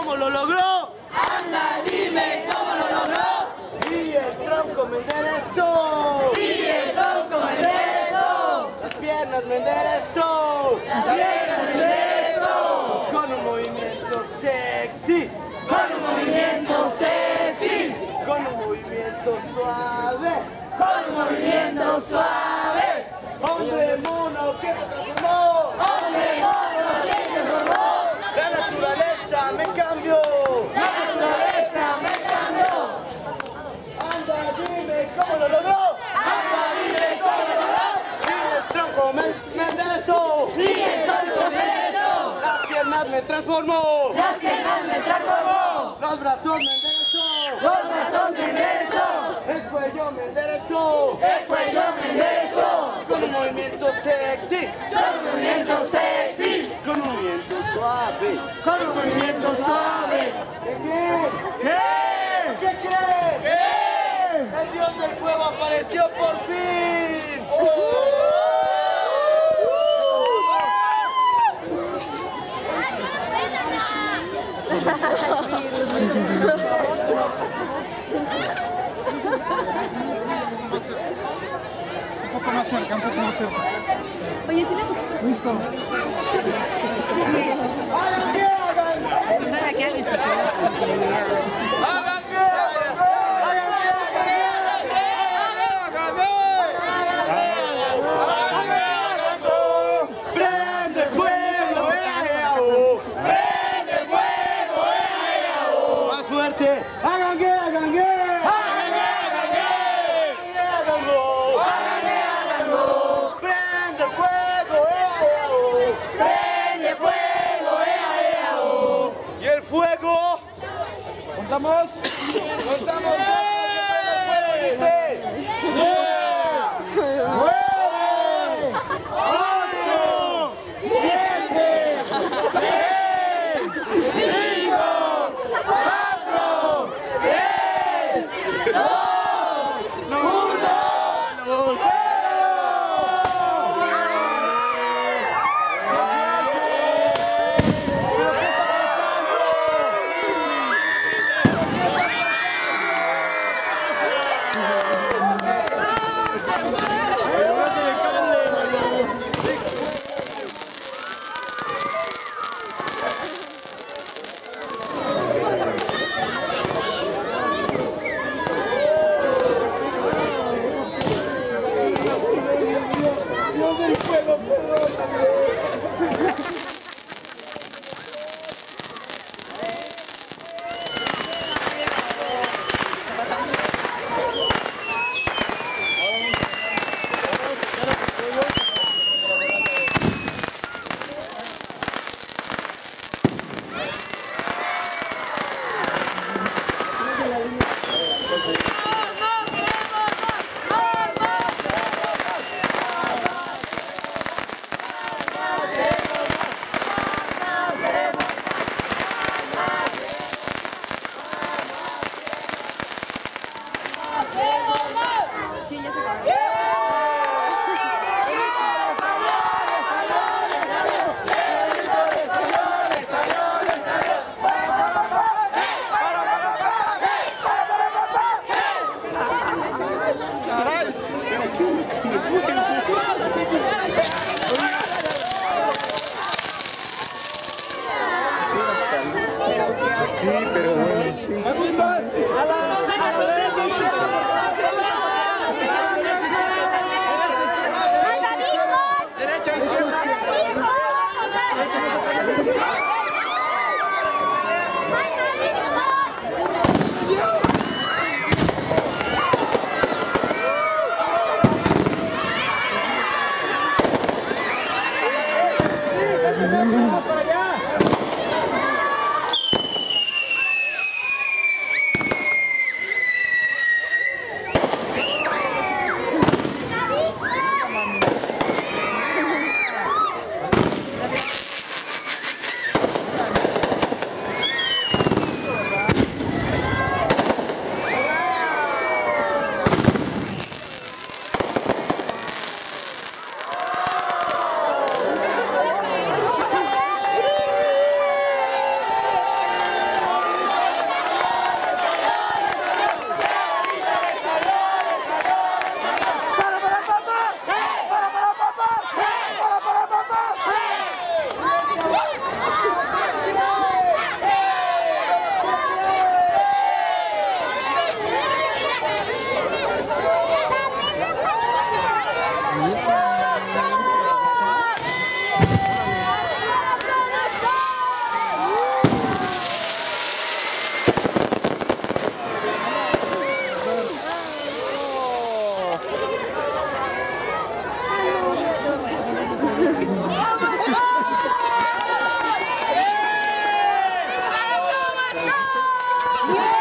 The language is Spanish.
cómo lo logró. Anda, dime cómo lo logró. Y el tronco me enderezó. Y el tronco me enderezó. Las piernas me enderezó. Las piernas me enderezó. Con un movimiento sexy. Con un movimiento sexy. Con un movimiento suave. Con un movimiento suave. Hombre mono que me transformó. Hombre mono que me transformó. La naturaleza me cambió. La naturaleza me cambió. Anda, dime cómo lo logró. Anda, dime cómo lo logró. Y el tronco me enderezó. Y el tronco me enderezó. Las piernas me transformó. Las piernas me transformó. Los brazos me enderezó. Los brazos me enderezó. El cuello me enderezó. El cuello me enderezó. Con un movimiento sexy. Con un movimiento sexy. Con un movimiento suave. Con un movimiento suave. ¿Qué crees? ¿Qué? ¿Qué crees? ¿Qué? El dios del fuego apareció por fin. Un poco más cerca, un poco más cerca. Oye, si le pusiste. Listo. ¡Hagan que hagan! Para que alguien se quede ¡Hagan que hagan! ¡Hagan que hagan! ¡Prende fuego, ¡Prende fuego, ¡Más fuerte! ¡Hagan que hagan que! ¡Prende fuego, Prende fuego, ¿Y el fuego? ¿Contamos? ¡Contamos! ¡Dice! ¡Una! ¡Dos! ¡Ocho! ¡Siete! ¡Seis! ¡Cinco! ¡Cuatro! ¡Tres! ¡Dos! ¡Uno! Sí, pero bueno. ¡Derecha, izquierda! ¡Bien!